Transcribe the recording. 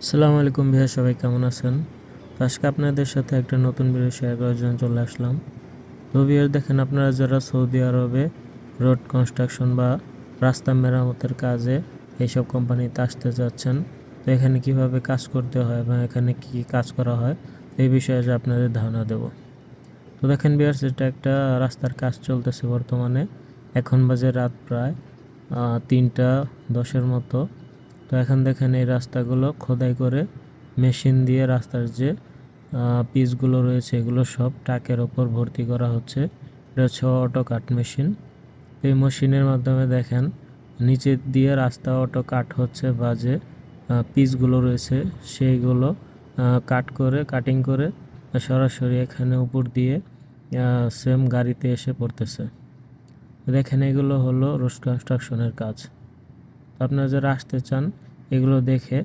আসসালামু আলাইকুম ভাইয়া, সবাই কেমন আছেন? তো আজকে আপনাদের সাথে একটা নতুন ভিডিও শেয়ার করার জন্য চলে আসলাম। তো ভিউয়ার দেখেন, আপনারা যারা সৌদি আরবে রোড কনস্ট্রাকশন বা রাস্তা মেরামতের কাজে এইসব কোম্পানিতে আসতে যাচ্ছেন, তো এখানে কিভাবে কাজ করতে হয় বা এখানে কি কাজ করা হয় এই বিষয়ে আজ আপনাদের ধারণা দেব। তো দেখেন ভিউয়ার্স, এটা একটা রাস্তার কাজ চলতেছে বর্তমানে। এখন বাজে রাত প্রায় 3টা 10-এর মতো। তো এখন দেখেন এই রাস্তাগুলো খোদাই করে মেশিন দিয়ে রাস্তার যে পিচগুলো রয়েছে এগুলো সব ট্রাকের ওপর ভর্তি করা হচ্ছে। এটা হচ্ছে অটো কাট মেশিন। এই মেশিনের মাধ্যমে দেখেন নিচে দিয়ে রাস্তা অটো কাট হচ্ছে, বা যে পিচগুলো রয়েছে সেইগুলো কাটিং করে সরাসরি এখানে উপর দিয়ে সেম গাড়িতে এসে পড়তেছে। দেখেন এগুলো হলো রোড কনস্ট্রাকশনের কাজ। আপনারা যারা আসতে চান এগুলো দেখে